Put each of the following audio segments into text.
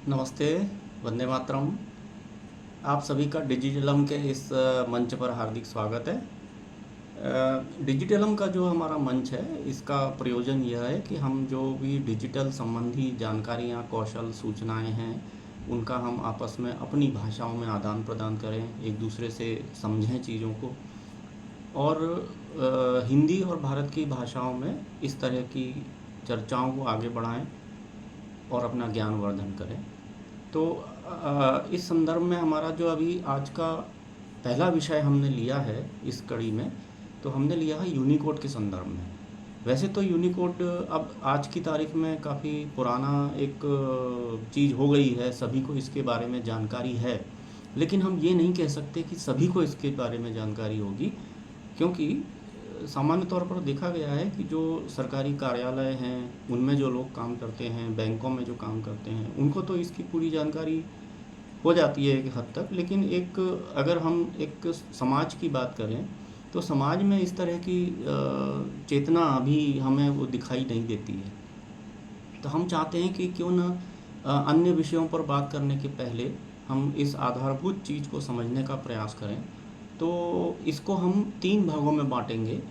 नमस्ते, वंदे मातरम। आप सभी का डिजिटलम के इस मंच पर हार्दिक स्वागत है। डिजिटलम का जो हमारा मंच है, इसका प्रयोजन यह है कि हम जो भी डिजिटल संबंधी जानकारियाँ, कौशल, सूचनाएं हैं, उनका हम आपस में अपनी भाषाओं में आदान प्रदान करें, एक दूसरे से समझें चीज़ों को, और हिंदी और भारत की भाषाओं में इस तरह की चर्चाओं को आगे बढ़ाएं और अपना ज्ञान वर्धन करें। तो इस संदर्भ में हमारा जो अभी आज का पहला विषय हमने लिया है इस कड़ी में, तो हमने लिया है यूनिकोड के संदर्भ में। वैसे तो यूनिकोड अब आज की तारीख में काफ़ी पुराना एक चीज़ हो गई है, सभी को इसके बारे में जानकारी है, लेकिन हम ये नहीं कह सकते कि सभी को इसके बारे में जानकारी होगी, क्योंकि सामान्य तौर पर देखा गया है कि जो सरकारी कार्यालय हैं, उनमें जो लोग काम करते हैं, बैंकों में जो काम करते हैं, उनको तो इसकी पूरी जानकारी हो जाती है एक हद तक। लेकिन एक अगर हम एक समाज की बात करें, तो समाज में इस तरह की चेतना अभी हमें वो दिखाई नहीं देती है। तो हम चाहते हैं कि क्यों न अन्य विषयों पर बात करने के पहले हम इस आधारभूत चीज़ को समझने का प्रयास करें। तो इसको हम 3 भागों में बाँटेंगे।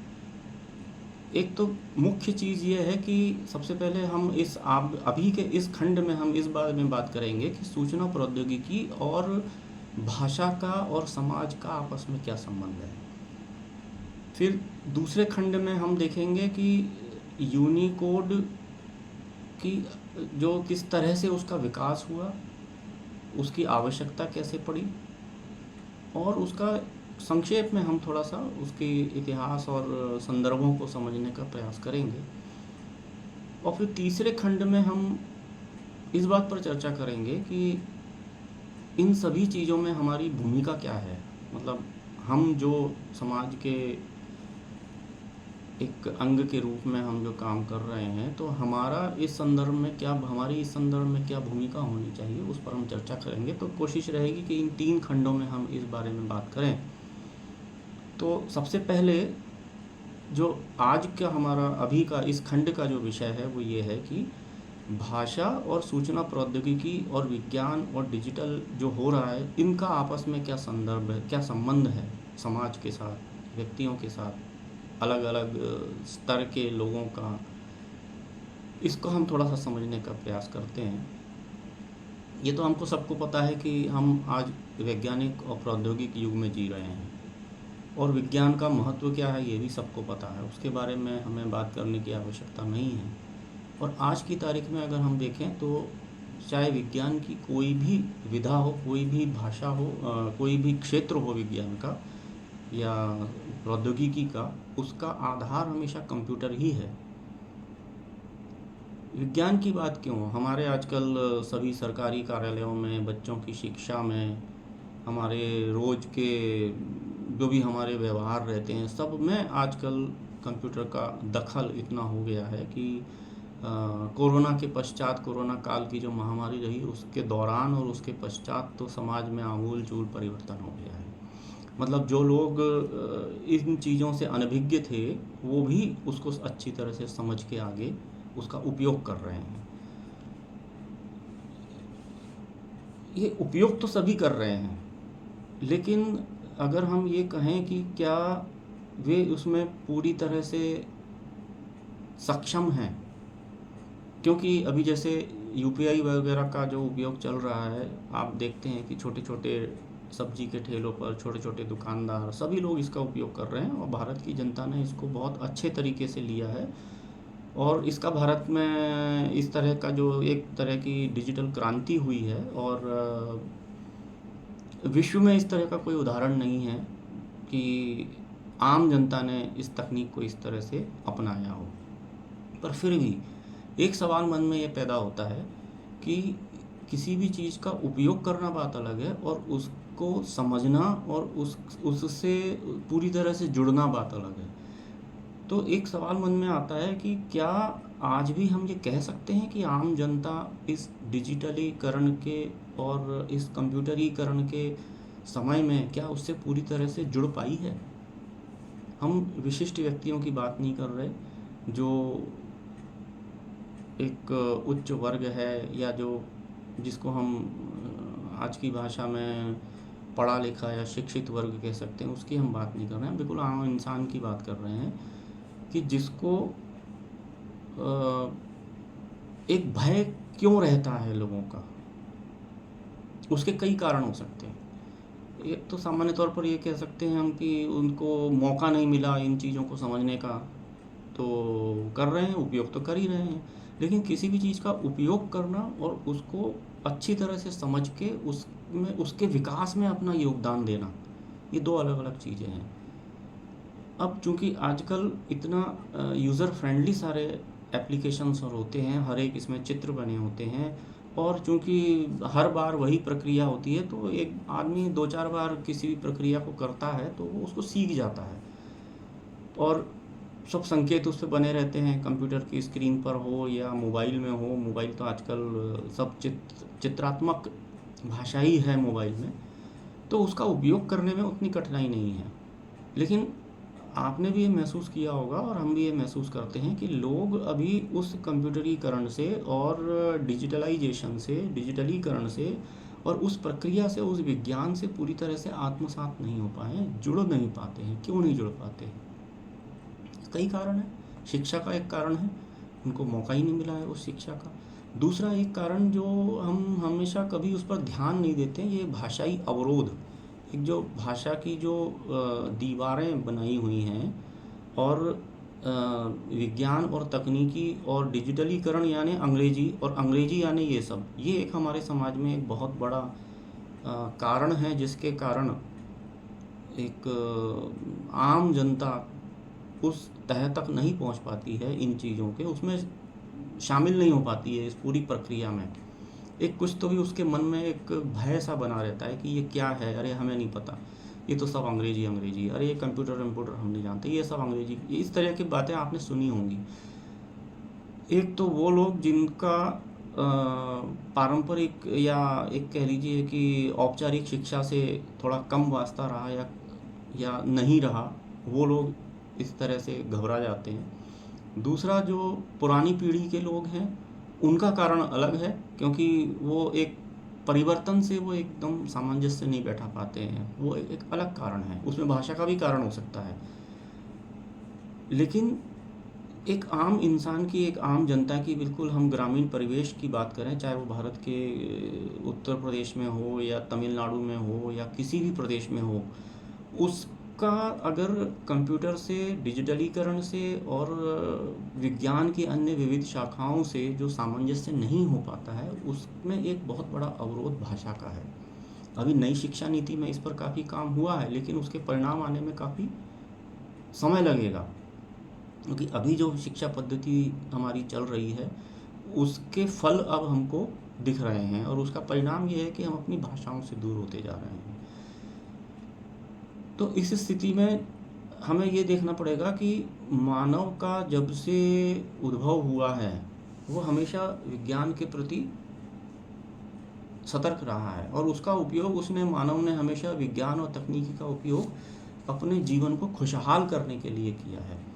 एक तो मुख्य चीज़ ये है कि सबसे पहले हम इस आप अभी के इस खंड में हम इस बारे में बात करेंगे कि सूचना प्रौद्योगिकी और भाषा का और समाज का आपस में क्या संबंध है। फिर दूसरे खंड में हम देखेंगे कि यूनिकोड की जो किस तरह से उसका विकास हुआ, उसकी आवश्यकता कैसे पड़ी, और उसका संक्षेप में हम थोड़ा सा उसके इतिहास और संदर्भों को समझने का प्रयास करेंगे। और फिर तीसरे खंड में हम इस बात पर चर्चा करेंगे कि इन सभी चीज़ों में हमारी भूमिका क्या है। मतलब हम जो समाज के एक अंग के रूप में हम जो काम कर रहे हैं, तो हमारी इस संदर्भ में क्या भूमिका होनी चाहिए, उस पर हम चर्चा करेंगे। तो कोशिश रहेगी कि इन 3 खंडों में हम इस बारे में बात करें। तो सबसे पहले जो आज का हमारा अभी का इस खंड का जो विषय है वो ये है कि भाषा और सूचना प्रौद्योगिकी और विज्ञान और डिजिटल जो हो रहा है, इनका आपस में क्या संदर्भ है, क्या संबंध है समाज के साथ, व्यक्तियों के साथ, अलग अलग स्तर के लोगों का। इसको हम थोड़ा सा समझने का प्रयास करते हैं। ये तो हमको सबको पता है कि हम आज वैज्ञानिक और प्रौद्योगिक युग में जी रहे हैं, और विज्ञान का महत्व क्या है ये भी सबको पता है, उसके बारे में हमें बात करने की आवश्यकता नहीं है। और आज की तारीख में अगर हम देखें तो चाहे विज्ञान की कोई भी विधा हो, कोई भी भाषा हो, कोई भी क्षेत्र हो विज्ञान का या प्रौद्योगिकी का, उसका आधार हमेशा कंप्यूटर ही है। विज्ञान की बात क्यों, हमारे आजकल सभी सरकारी कार्यालयों में, बच्चों की शिक्षा में, हमारे रोज़ के जो भी हमारे व्यवहार रहते हैं, सब में आजकल कंप्यूटर का दखल इतना हो गया है कि कोरोना के पश्चात, कोरोना काल की जो महामारी रही, उसके दौरान और उसके पश्चात तो समाज में आमूल चूल परिवर्तन हो गया है। मतलब जो लोग इन चीज़ों से अनभिज्ञ थे, वो भी उसको अच्छी तरह से समझ के आगे उसका उपयोग कर रहे हैं। ये उपयोग तो सभी कर रहे हैं, लेकिन अगर हम ये कहें कि क्या वे उसमें पूरी तरह से सक्षम हैं, क्योंकि अभी जैसे यूपीआई वगैरह का जो उपयोग चल रहा है, आप देखते हैं कि छोटे छोटे सब्जी के ठेलों पर छोटे छोटे दुकानदार, सभी लोग इसका उपयोग कर रहे हैं, और भारत की जनता ने इसको बहुत अच्छे तरीके से लिया है। और इसका भारत में इस तरह का जो एक तरह की डिजिटल क्रांति हुई है, और विश्व में इस तरह का कोई उदाहरण नहीं है कि आम जनता ने इस तकनीक को इस तरह से अपनाया हो। पर फिर भी एक सवाल मन में ये पैदा होता है कि किसी भी चीज़ का उपयोग करना बात अलग है, और उसको समझना और उससे पूरी तरह से जुड़ना बात अलग है। तो एक सवाल मन में आता है कि क्या आज भी हम ये कह सकते हैं कि आम जनता इस डिजिटलीकरण के और इस कंप्यूटरीकरण के समय में क्या उससे पूरी तरह से जुड़ पाई है। हम विशिष्ट व्यक्तियों की बात नहीं कर रहे जो एक उच्च वर्ग है, या जो जिसको हम आज की भाषा में पढ़ा लिखा या शिक्षित वर्ग कह सकते हैं, उसकी हम बात नहीं कर रहे हैं, बिल्कुल आम इंसान की बात कर रहे हैं कि जिसको एक भय क्यों रहता है लोगों का। उसके कई कारण हो सकते हैं। एक तो सामान्य तौर पर ये कह सकते हैं हम कि उनको मौका नहीं मिला इन चीज़ों को समझने का, तो कर रहे हैं, उपयोग तो कर ही रहे हैं। लेकिन किसी भी चीज़ का उपयोग करना और उसको अच्छी तरह से समझ के उसमें उसके विकास में अपना योगदान देना, ये दो अलग अलग चीज़ें हैं। अब चूँकि आजकल इतना यूज़र फ्रेंडली सारे एप्लीकेशंस और होते हैं, हर एक इसमें चित्र बने होते हैं, और चूँकि हर बार वही प्रक्रिया होती है, तो एक आदमी 2-4 बार किसी भी प्रक्रिया को करता है तो वो उसको सीख जाता है, और सब संकेत उस पे बने रहते हैं, कंप्यूटर की स्क्रीन पर हो या मोबाइल में हो। मोबाइल तो आजकल सब चित्रात्मक भाषा ही है मोबाइल में, तो उसका उपयोग करने में उतनी कठिनाई नहीं है। लेकिन आपने भी ये महसूस किया होगा और हम भी ये महसूस करते हैं कि लोग अभी उस कंप्यूटरीकरण से और डिजिटलीकरण से और उस प्रक्रिया से, उस विज्ञान से पूरी तरह से आत्मसात नहीं हो पाए हैं, जुड़ नहीं पाते हैं। क्यों नहीं जुड़ पाते हैं? कई कारण हैं। शिक्षा का एक कारण है, उनको मौका ही नहीं मिला है उस शिक्षा का। दूसरा एक कारण जो हम हमेशा कभी उस पर ध्यान नहीं देते, ये भाषाई अवरोध। एक जो भाषा की जो दीवारें बनाई हुई हैं, और विज्ञान और तकनीकी और डिजिटलीकरण यानी अंग्रेजी यानी ये एक हमारे समाज में एक बहुत बड़ा कारण है, जिसके कारण एक आम जनता उस तह तक नहीं पहुंच पाती है, इन चीज़ों के उसमें शामिल नहीं हो पाती है इस पूरी प्रक्रिया में। एक कुछ तो भी उसके मन में एक भय सा बना रहता है कि ये क्या है, अरे हमें नहीं पता, ये तो सब अंग्रेजी, अरे ये कंप्यूटर हम नहीं जानते, ये सब अंग्रेजी। इस तरह की बातें आपने सुनी होंगी। एक तो वो लोग जिनका पारंपरिक या एक कह लीजिए कि औपचारिक शिक्षा से थोड़ा कम वास्ता रहा या नहीं रहा, वो लोग इस तरह से घबरा जाते हैं। दूसरा जो पुरानी पीढ़ी के लोग हैं, उनका कारण अलग है, क्योंकि वो एक परिवर्तन से वो एकदम सामंजस्य नहीं बैठा पाते हैं, वो एक अलग कारण है। उसमें भाषा का भी कारण हो सकता है। लेकिन एक आम इंसान की, एक आम जनता की, बिल्कुल हम ग्रामीण परिवेश की बात करें, चाहे वो भारत के उत्तर प्रदेश में हो या तमिलनाडु में हो या किसी भी प्रदेश में हो, उसका अगर कंप्यूटर से, डिजिटलीकरण से और विज्ञान की अन्य विविध शाखाओं से जो सामंजस्य नहीं हो पाता है, उसमें एक बहुत बड़ा अवरोध भाषा का है। अभी नई शिक्षा नीति में इस पर काफ़ी काम हुआ है, लेकिन उसके परिणाम आने में काफ़ी समय लगेगा, क्योंकि अभी जो शिक्षा पद्धति हमारी चल रही है, उसके फल अब हमको दिख रहे हैं, और उसका परिणाम ये है कि हम अपनी भाषाओं से दूर होते जा रहे हैं। तो इस स्थिति में हमें ये देखना पड़ेगा कि मानव का जब से उद्भव हुआ है, वो हमेशा विज्ञान के प्रति सतर्क रहा है, और उसका उपयोग मानव ने हमेशा विज्ञान और तकनीकी का उपयोग अपने जीवन को खुशहाल करने के लिए किया है।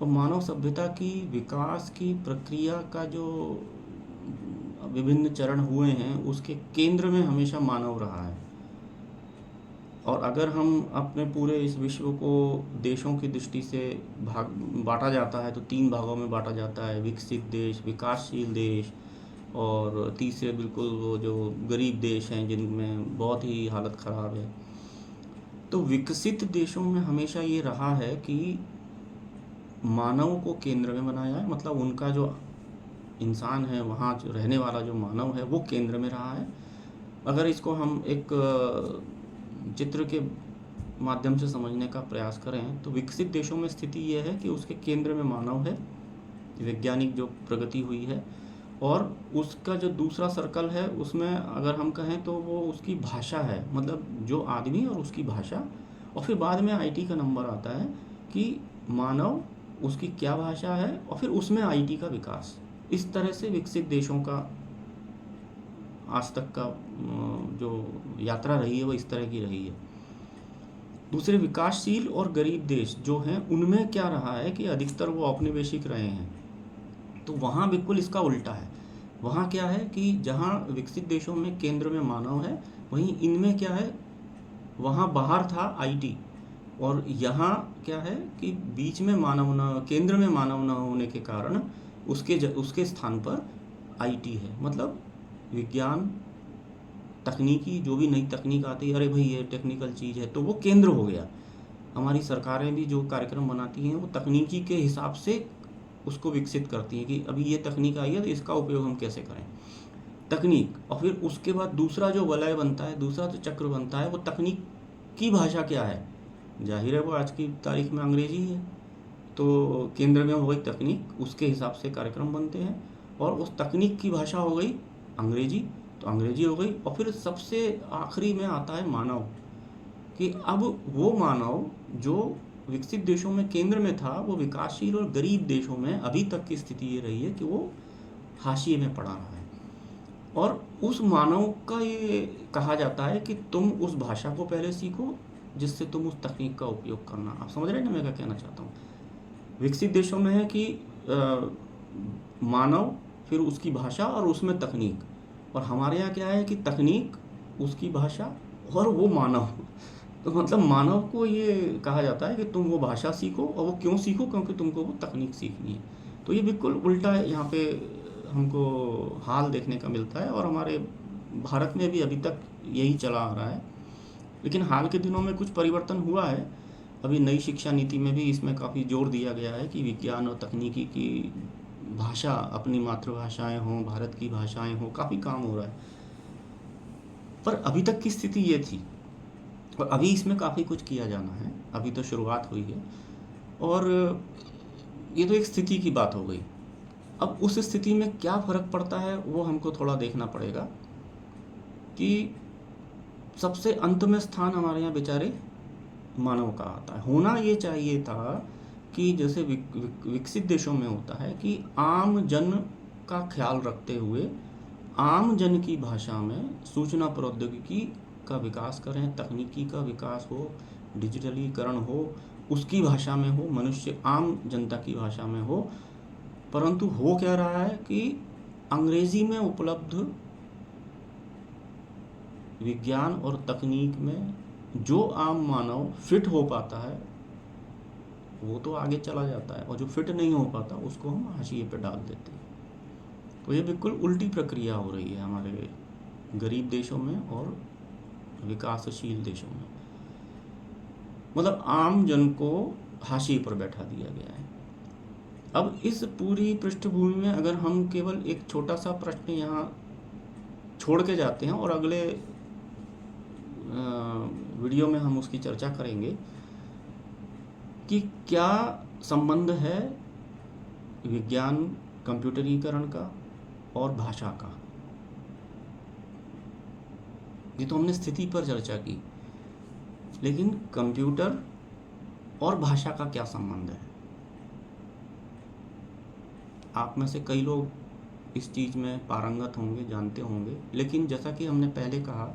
और मानव सभ्यता की विकास की प्रक्रिया का जो विभिन्न चरण हुए हैं, उसके केंद्र में हमेशा मानव रहा है। और अगर हम अपने पूरे इस विश्व को देशों की दृष्टि से बांटा जाता है, तो 3 भागों में बांटा जाता है: विकसित देश, विकासशील देश, और तीसरे बिल्कुल वो जो गरीब देश हैं जिनमें बहुत ही हालत ख़राब है। तो विकसित देशों में हमेशा ये रहा है कि मानव को केंद्र में बनाया है, मतलब उनका जो इंसान है, वहाँ जो रहने वाला जो मानव है, वो केंद्र में रहा है। अगर इसको हम एक चित्र के माध्यम से समझने का प्रयास करें, तो विकसित देशों में स्थिति यह है कि उसके केंद्र में मानव है, वैज्ञानिक जो प्रगति हुई है, और उसका जो दूसरा सर्कल है, उसमें अगर हम कहें तो वो उसकी भाषा है, मतलब जो आदमी और उसकी भाषा। और फिर बाद में आईटी का नंबर आता है कि मानव, उसकी क्या भाषा है, और फिर उसमें आईटी का विकास। इस तरह से विकसित देशों का आज तक का जो यात्रा रही है, वो इस तरह की रही है। दूसरे विकासशील और गरीब देश जो हैं, उनमें क्या रहा है कि अधिकतर वो औपनिवेशिक रहे हैं। तो वहाँ बिल्कुल इसका उल्टा है। वहाँ क्या है कि जहाँ विकसित देशों में केंद्र में मानव है, वहीं इनमें क्या है, वहाँ बाहर था आईटी, और यहाँ क्या है कि बीच में मानव न, केंद्र में मानव न होने के कारण उसके स्थान पर आईटी है। मतलब विज्ञान, तकनीकी, जो भी नई तकनीक आती है, अरे भाई ये टेक्निकल चीज़ है, तो वो केंद्र हो गया। हमारी सरकारें भी जो कार्यक्रम बनाती हैं वो तकनीकी के हिसाब से उसको विकसित करती हैं कि अभी ये तकनीक आई है तो इसका उपयोग हम कैसे करें, तकनीक। और फिर उसके बाद दूसरा जो वलय बनता है, दूसरा जो चक्र बनता है, वो तकनीक की भाषा क्या है। जाहिर है वो आज की तारीख में अंग्रेजी है, तो केंद्र में हो गई तकनीक, उसके हिसाब से कार्यक्रम बनते हैं। और उस तकनीक की भाषा हो गई अंग्रेजी, तो अंग्रेजी हो गई। और फिर सबसे आखिरी में आता है मानव, कि अब वो मानव जो विकसित देशों में केंद्र में था, वो विकासशील और गरीब देशों में अभी तक की स्थिति ये रही है कि वो हाशिए में पड़ा रहा है। और उस मानव का ये कहा जाता है कि तुम उस भाषा को पहले सीखो जिससे तुम उस तकनीक का उपयोग करना। आप समझ रहे हैं ना मैं क्या कहना चाहता हूँ। विकसित देशों में है कि मानव, फिर उसकी भाषा और उसमें तकनीक। और हमारे यहाँ क्या है कि तकनीक, उसकी भाषा और वो मानव। तो मतलब मानव को ये कहा जाता है कि तुम वो भाषा सीखो, और वो क्यों सीखो, क्योंकि तुमको वो तकनीक सीखनी है। तो ये बिल्कुल उल्टा है, यहाँ पे हमको हाल देखने का मिलता है। और हमारे भारत में भी अभी तक यही चला आ रहा है। लेकिन हाल के दिनों में कुछ परिवर्तन हुआ है। अभी नई शिक्षा नीति में भी इसमें काफ़ी जोर दिया गया है कि विज्ञान और तकनीकी की भाषा, अपनी मातृभाषाएं हों, भारत की भाषाएं हों, काफ़ी काम हो रहा है। पर अभी तक की स्थिति ये थी, और अभी इसमें काफ़ी कुछ किया जाना है। अभी तो शुरुआत हुई है, और ये तो एक स्थिति की बात हो गई। अब उस स्थिति में क्या फ़र्क पड़ता है वो हमको थोड़ा देखना पड़ेगा कि सबसे अंत में स्थान हमारे यहाँ बेचारे मानव का आता है। होना ये चाहिए था कि जैसे विकसित देशों में होता है कि आम जन का ख्याल रखते हुए आम जन की भाषा में सूचना प्रौद्योगिकी का विकास करें, तकनीकी का विकास हो, डिजिटलीकरण हो, उसकी भाषा में हो, मनुष्य आम जनता की भाषा में हो। परंतु हो क्या रहा है कि अंग्रेजी में उपलब्ध विज्ञान और तकनीक में जो आम मानव फिट हो पाता है वो तो आगे चला जाता है, और जो फिट नहीं हो पाता उसको हम हाशिए पे डाल देते हैं। तो ये बिल्कुल उल्टी प्रक्रिया हो रही है हमारे गरीब देशों में और विकासशील देशों में। मतलब आम जन को हाशिए पर बैठा दिया गया है। अब इस पूरी पृष्ठभूमि में अगर हम केवल एक छोटा सा प्रश्न यहाँ छोड़ के जाते हैं, और अगले वीडियो में हम उसकी चर्चा करेंगे कि क्या संबंध है विज्ञान, कंप्यूटरीकरण का और भाषा का। ये तो हमने स्थिति पर चर्चा की, लेकिन कंप्यूटर और भाषा का क्या संबंध है। आप में से कई लोग इस चीज़ में पारंगत होंगे, जानते होंगे। लेकिन जैसा कि हमने पहले कहा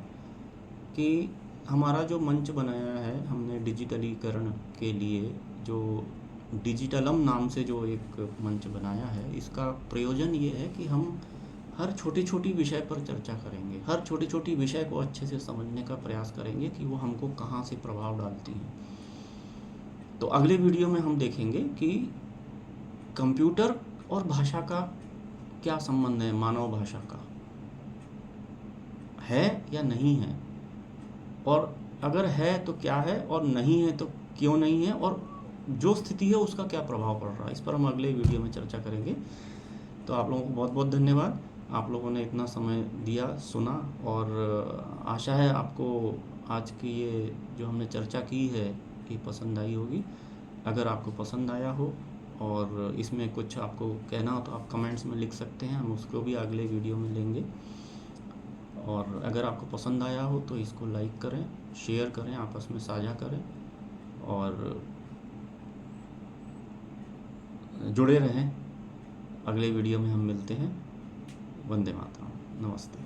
कि हमारा जो मंच बनाया है हमने डिजिटलीकरण के लिए, जो डिजिटलम नाम से जो एक मंच बनाया है, इसका प्रयोजन ये है कि हम हर छोटी छोटी विषय पर चर्चा करेंगे, हर छोटी छोटी विषय को अच्छे से समझने का प्रयास करेंगे कि वो हमको कहाँ से प्रभाव डालती हैं। तो अगले वीडियो में हम देखेंगे कि कंप्यूटर और भाषा का क्या संबंध है, मानव भाषा का है या नहीं है, और अगर है तो क्या है, और नहीं है तो क्यों नहीं है, और जो स्थिति है उसका क्या प्रभाव पड़ रहा है। इस पर हम अगले वीडियो में चर्चा करेंगे। तो आप लोगों को बहुत बहुत धन्यवाद, आप लोगों ने इतना समय दिया, सुना, और आशा है आपको आज की ये जो हमने चर्चा की है ये पसंद आई होगी। अगर आपको पसंद आया हो और इसमें कुछ आपको कहना हो तो आप कमेंट्स में लिख सकते हैं, हम उसको भी अगले वीडियो में लेंगे। और अगर आपको पसंद आया हो तो इसको लाइक करें, शेयर करें, आपस में साझा करें, और जुड़े रहें। अगले वीडियो में हम मिलते हैं। वंदे मातरम। नमस्ते।